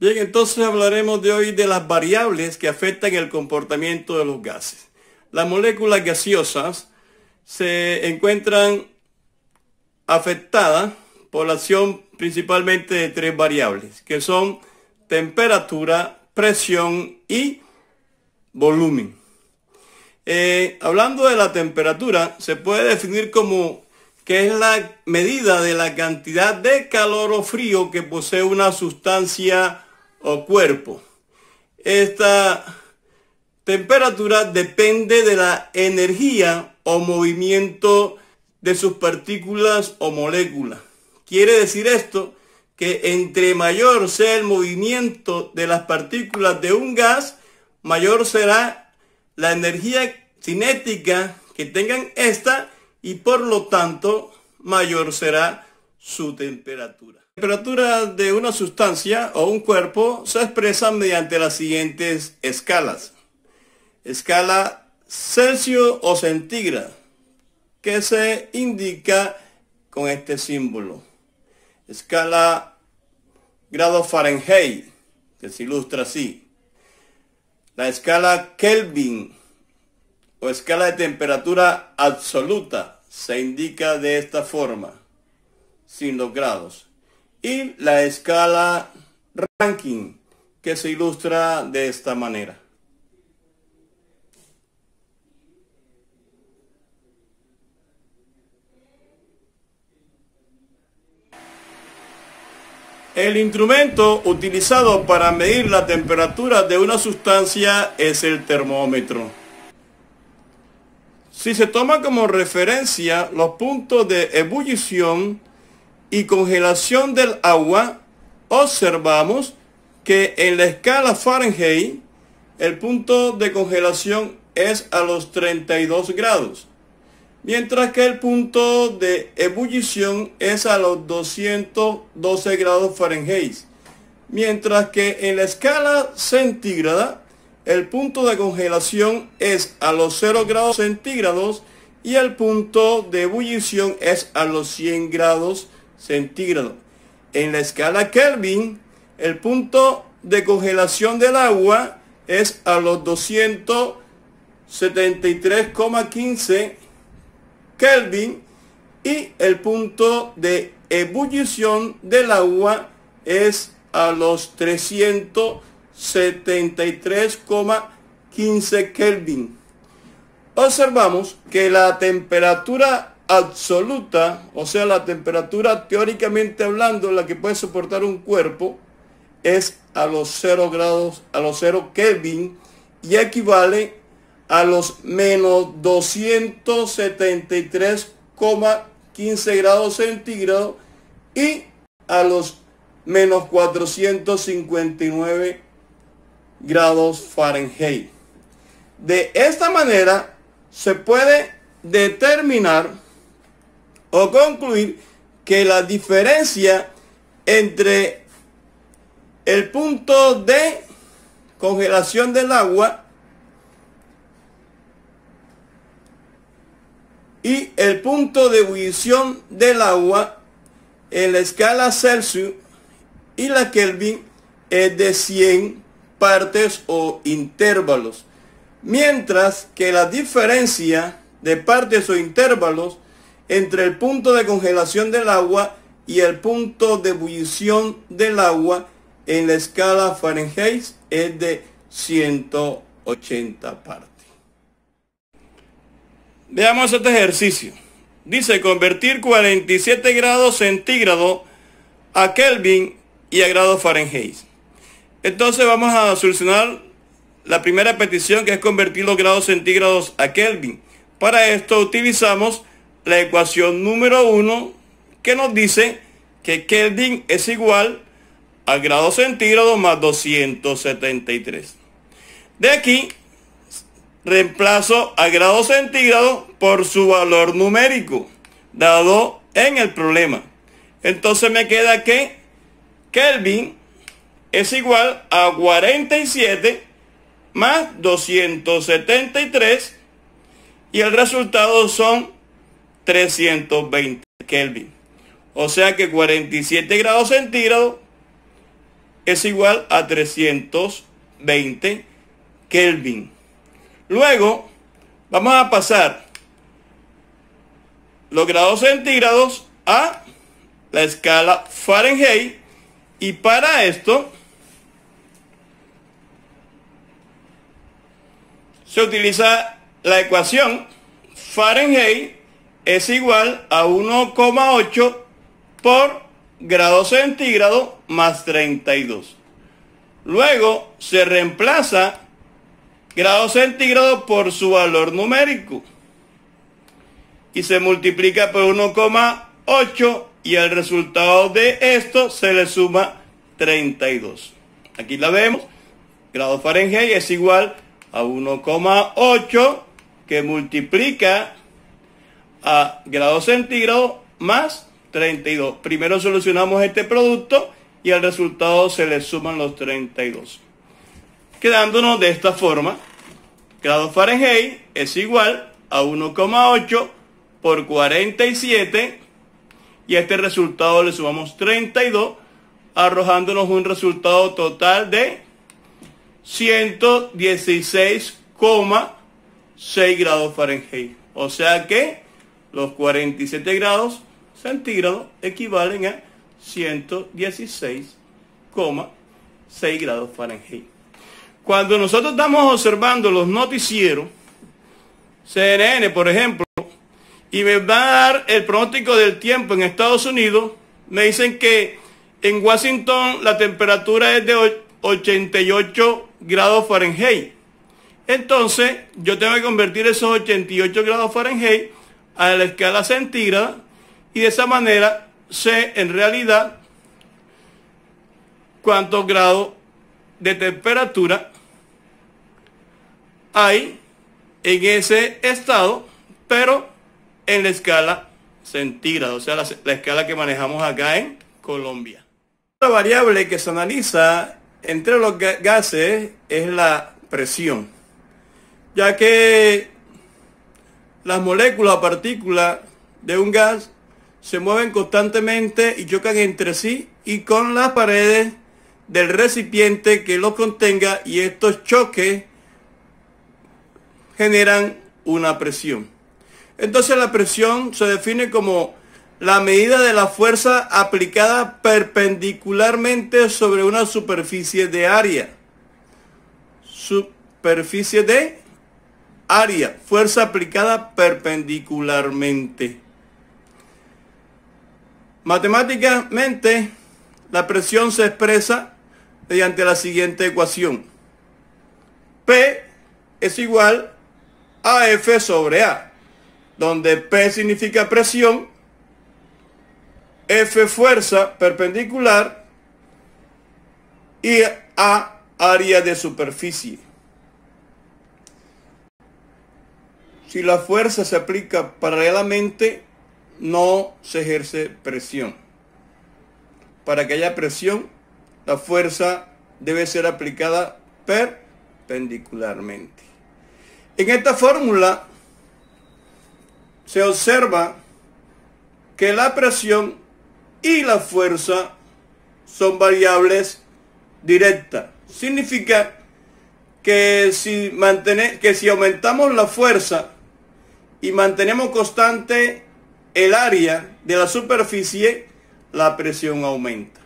Bien, entonces hablaremos de hoy de las variables que afectan el comportamiento de los gases. Las moléculas gaseosas se encuentran afectadas por la acción principalmente de tres variables, que son temperatura, presión y volumen. Hablando de la temperatura, se puede definir como que es la medida de la cantidad de calor o frío que posee una sustancia o cuerpo. Esta temperatura depende de la energía o movimiento de sus partículas o moléculas. Quiere decir esto que entre mayor sea el movimiento de las partículas de un gas, mayor será la energía cinética que tengan esta y por lo tanto mayor será su temperatura. La temperatura de una sustancia o un cuerpo se expresa mediante las siguientes escalas. Escala Celsius o centígrado, que se indica con este símbolo. Escala grado Fahrenheit, que se ilustra así. La escala Kelvin o escala de temperatura absoluta se indica de esta forma, sin los grados. Y la escala Rankine, que se ilustra de esta manera. El instrumento utilizado para medir la temperatura de una sustancia es el termómetro. Si se toma como referencia los puntos de ebullición y congelación del agua, observamos que en la escala Fahrenheit el punto de congelación es a los 32 grados, mientras que el punto de ebullición es a los 212 grados Fahrenheit, mientras que en la escala centígrada el punto de congelación es a los 0 grados centígrados y el punto de ebullición es a los 100 grados centígrados. En la escala Kelvin, el punto de congelación del agua es a los 273,15 Kelvin y el punto de ebullición del agua es a los 373,15 Kelvin. Observamos que la temperatura absoluta, o sea, la temperatura teóricamente hablando, la que puede soportar un cuerpo, es a los 0 grados, a los 0 Kelvin, y equivale a los menos 273,15 grados centígrados y a los menos 459 grados Fahrenheit. De esta manera se puede determinar o concluir que la diferencia entre el punto de congelación del agua y el punto de ebullición del agua en la escala Celsius y la Kelvin es de 100 partes o intervalos, mientras que la diferencia de partes o intervalos entre el punto de congelación del agua y el punto de ebullición del agua en la escala Fahrenheit es de 180 partes. Veamos este ejercicio. Dice convertir 47 grados centígrados a Kelvin y a grados Fahrenheit. Entonces vamos a solucionar la primera petición, que es convertir los grados centígrados a Kelvin. Para esto utilizamos la ecuación número 1, que nos dice que Kelvin es igual a grados centígrados más 273. De aquí reemplazo a grados centígrados por su valor numérico dado en el problema. Entonces me queda que Kelvin es igual a 47 más 273 y el resultado son 320 Kelvin. O sea que 47 grados centígrados es igual a 320 Kelvin. Luego vamos a pasar los grados centígrados a la escala Fahrenheit, y para esto se utiliza la ecuación Fahrenheit es igual a 1,8 por grado centígrado más 32. Luego se reemplaza grado centígrado por su valor numérico y se multiplica por 1,8, y el resultado de esto se le suma 32. Aquí la vemos. Grado Fahrenheit es igual a 1,8 que multiplica a grado centígrado más 32. Primero solucionamos este producto y al resultado se le suman los 32. Quedándonos de esta forma: grado Fahrenheit es igual a 1,8 por 47, y a este resultado le sumamos 32, arrojándonos un resultado total de 116,6 grados Fahrenheit. O sea que los 47 grados centígrados equivalen a 116,6 grados Fahrenheit. Cuando nosotros estamos observando los noticieros, CNN por ejemplo, y me va a dar el pronóstico del tiempo en Estados Unidos, me dicen que en Washington la temperatura es de 88 grados Fahrenheit. Entonces yo tengo que convertir esos 88 grados Fahrenheit a la escala centígrada, y de esa manera sé en realidad cuántos grados de temperatura hay en ese estado, pero en la escala centígrada, o sea, la escala que manejamos acá en Colombia. Otra variable que se analiza entre los gases es la presión, ya que las moléculas o partículas de un gas se mueven constantemente y chocan entre sí y con las paredes del recipiente que los contenga, y estos choques generan una presión. Entonces la presión se define como la medida de la fuerza aplicada perpendicularmente sobre una superficie de área. Superficie de área, fuerza aplicada perpendicularmente. Matemáticamente, la presión se expresa mediante la siguiente ecuación. P es igual a F sobre A, donde P significa presión, F fuerza perpendicular y A área de superficie. Si la fuerza se aplica paralelamente, no se ejerce presión. Para que haya presión, la fuerza debe ser aplicada perpendicularmente. En esta fórmula se observa que la presión y la fuerza son variables directas. Significa que si aumentamos la fuerza y mantenemos constante el área de la superficie, la presión aumenta.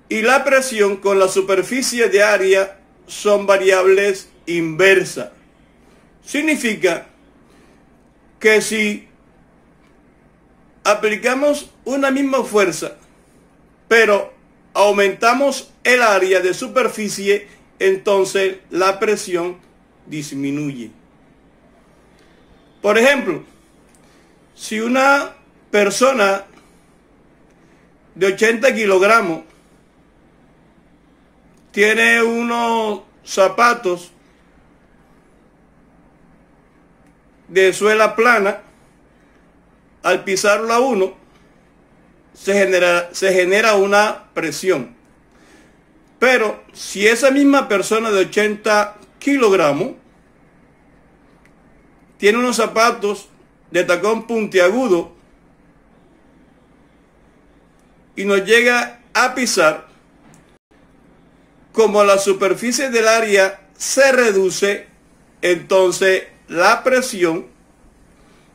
Y la presión con la superficie de área son variables inversas. Significa que si aplicamos una misma fuerza, pero aumentamos el área de superficie, entonces la presión disminuye. Por ejemplo, si una persona de 80 kilogramos tiene unos zapatos de suela plana, al pisarlo a uno se genera una presión. Pero si esa misma persona de 80 kilogramos tiene unos zapatos de tacón puntiagudo y nos llega a pisar, como la superficie del área se reduce, entonces la presión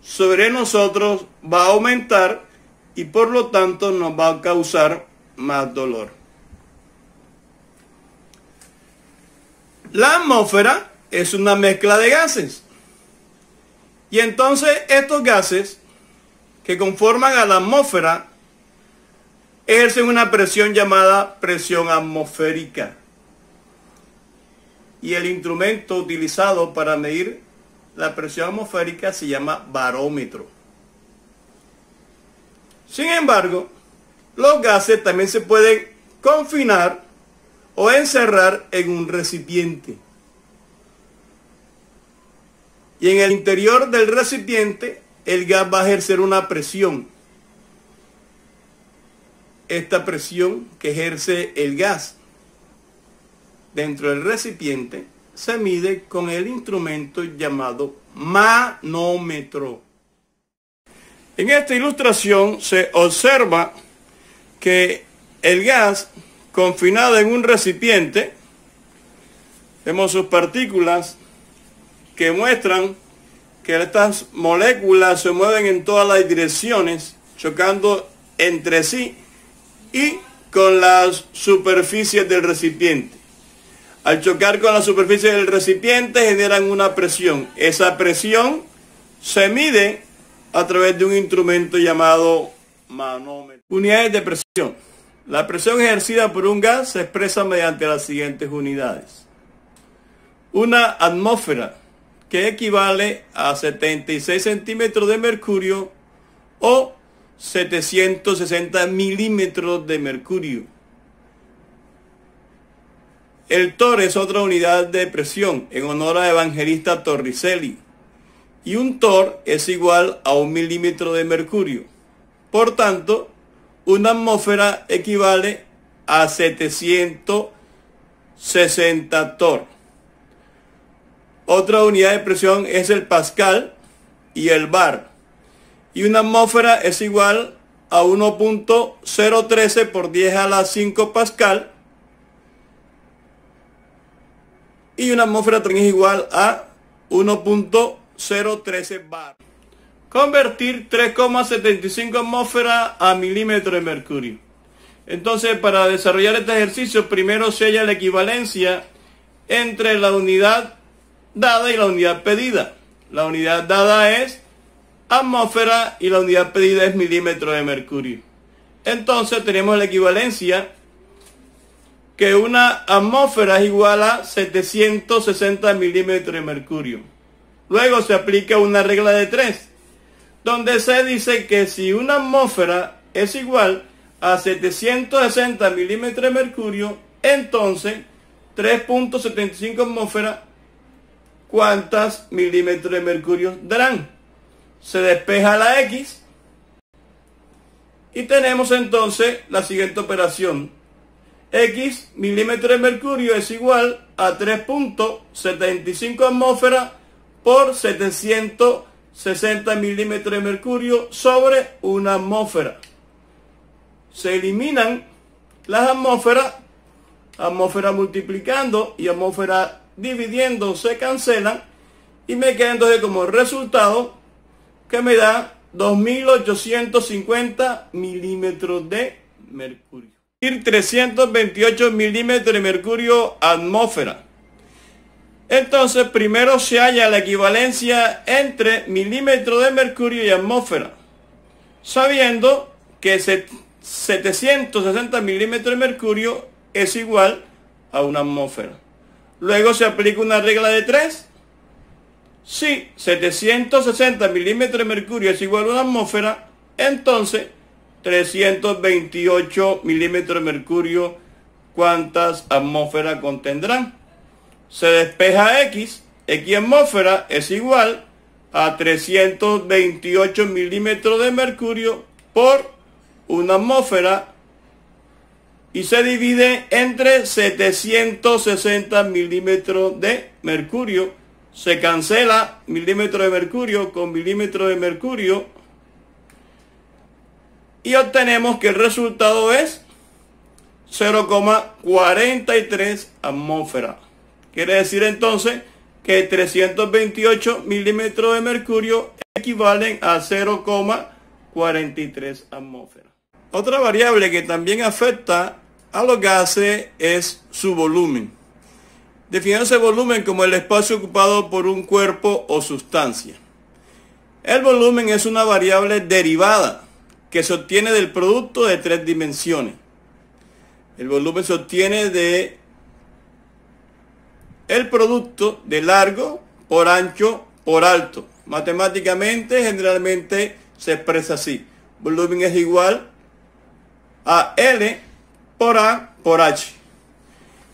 sobre nosotros va a aumentar y por lo tanto nos va a causar más dolor. La atmósfera es una mezcla de gases. Y entonces estos gases que conforman a la atmósfera ejercen una presión llamada presión atmosférica. Y el instrumento utilizado para medir la presión atmosférica se llama barómetro. Sin embargo, los gases también se pueden confinar o encerrar en un recipiente. Y en el interior del recipiente, el gas va a ejercer una presión. Esta presión que ejerce el gas dentro del recipiente se mide con el instrumento llamado manómetro. En esta ilustración se observa que el gas confinado en un recipiente, vemos sus partículas que muestran que estas moléculas se mueven en todas las direcciones, chocando entre sí y con las superficies del recipiente. Al chocar con la superficie del recipiente generan una presión. Esa presión se mide a través de un instrumento llamado manómetro. Unidades de presión. La presión ejercida por un gas se expresa mediante las siguientes unidades. Una atmósfera, que equivale a 76 centímetros de mercurio o 760 milímetros de mercurio. El torr es otra unidad de presión en honor a Evangelista Torricelli. Y un torr es igual a 1 milímetro de mercurio. Por tanto, una atmósfera equivale a 760 torr. Otra unidad de presión es el pascal y el bar. Y una atmósfera es igual a 1.013 por 10 a la 5 pascal. Y una atmósfera también es igual a 1.013 bar. Convertir 3,75 atmósferas a milímetros de mercurio. Entonces, para desarrollar este ejercicio, primero se halla la equivalencia entre la unidad dada y la unidad pedida. La unidad dada es atmósfera y la unidad pedida es milímetro de mercurio. Entonces tenemos la equivalencia que una atmósfera es igual a 760 milímetros de mercurio. Luego se aplica una regla de 3, donde se dice que si una atmósfera es igual a 760 milímetros de mercurio, entonces 3.75 atmósferas, ¿cuántas milímetros de mercurio darán? Se despeja la X y tenemos entonces la siguiente operación. X milímetros de mercurio es igual a 3.75 atmósferas por 760 milímetros de mercurio sobre una atmósfera. Se eliminan las atmósferas, atmósfera multiplicando y atmósfera dividiendo se cancelan y me queda entonces como resultado que me da 2.850 milímetros de mercurio. 328 milímetros de mercurio atmósfera. Entonces primero se halla la equivalencia entre milímetros de mercurio y atmósfera, sabiendo que 760 milímetros de mercurio es igual a una atmósfera. Luego se aplica una regla de 3. Si 760 milímetros de mercurio es igual a una atmósfera, entonces 328 milímetros de mercurio, ¿cuántas atmósferas contendrán? Se despeja X, X atmósfera es igual a 328 milímetros de mercurio por una atmósfera y se divide entre 760 milímetros de mercurio. Se cancela milímetro de mercurio con milímetro de mercurio y obtenemos que el resultado es 0,43 atmósferas. Quiere decir entonces que 328 milímetros de mercurio equivalen a 0,43 atmósferas. Otra variable que también afecta a los gases es su volumen. Definimos ese volumen como el espacio ocupado por un cuerpo o sustancia. El volumen es una variable derivada que se obtiene del producto de tres dimensiones. El volumen se obtiene de el producto de largo por ancho por alto. Matemáticamente, generalmente se expresa así. Volumen es igual a L por A por H.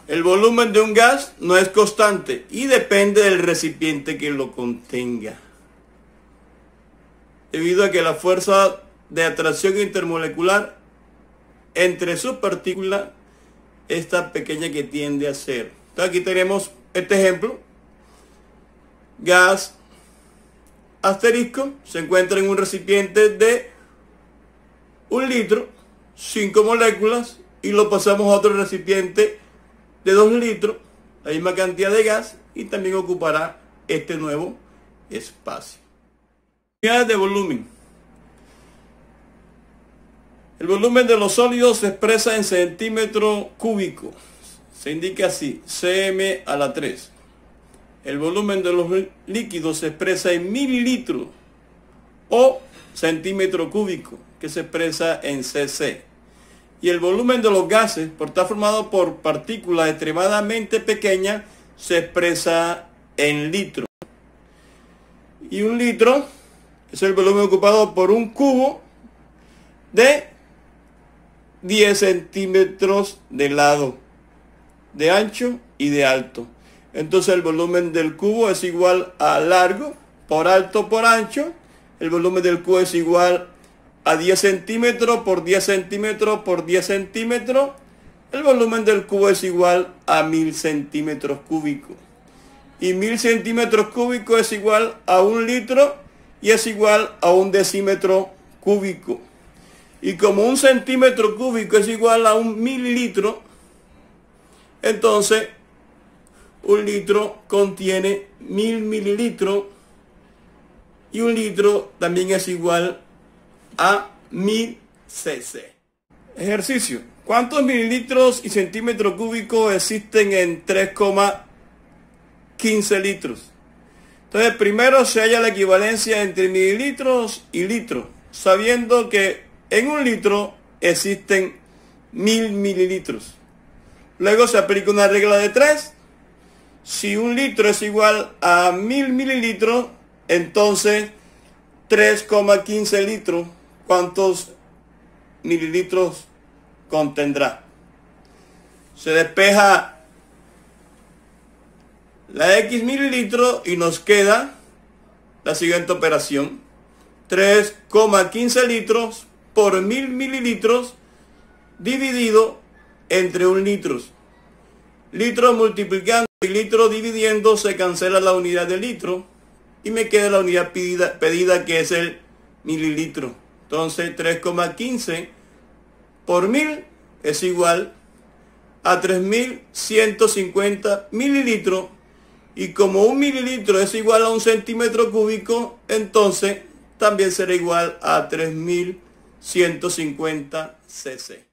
El volumen de un gas no es constante y depende del recipiente que lo contenga. Debido a que la fuerza de atracción intermolecular entre sus partículas es tan pequeña que tiende a cero. Entonces aquí tenemos este ejemplo. Gas asterisco se encuentra en un recipiente de 1 litro, 5 moléculas, y lo pasamos a otro recipiente de 2 litros, la misma cantidad de gas, y también ocupará este nuevo espacio. Unidades de volumen. El volumen de los sólidos se expresa en centímetros cúbicos. Se indica así, cm a la 3. El volumen de los líquidos se expresa en mililitros o centímetro cúbico, que se expresa en cc. Y el volumen de los gases, por estar formado por partículas extremadamente pequeñas, se expresa en litros. Y un litro es el volumen ocupado por un cubo de 10 centímetros de lado, de ancho y de alto. Entonces el volumen del cubo es igual a largo por alto por ancho. El volumen del cubo es igual a 10 centímetros por 10 centímetros por 10 centímetros. El volumen del cubo es igual a 1000 centímetros cúbicos. Y 1000 centímetros cúbicos es igual a 1 litro y es igual a 1 decímetro cúbico. Y como 1 centímetro cúbico es igual a 1 mililitro, entonces 1 litro contiene 1000 mililitros y 1 litro también es igual a 1000 cc. Ejercicio. ¿Cuántos mililitros y centímetros cúbicos existen en 3,15 litros? Entonces primero se halla la equivalencia entre mililitros y litros, sabiendo que en 1 litro existen 1000 mililitros. Luego se aplica una regla de 3. Si 1 litro es igual a 1000 mililitros, entonces 3,15 litros, ¿cuántos mililitros contendrá? Se despeja la X mililitros y nos queda la siguiente operación. 3,15 litros por 1000 mililitros dividido entre 1 litro. Litro multiplicando y litro dividiendo se cancela la unidad de litro y me queda la unidad pedida que es el mililitro. Entonces 3,15 por 1000 es igual a 3150 mililitros, y como 1 mililitro es igual a 1 centímetro cúbico, entonces también será igual a 3150 cc.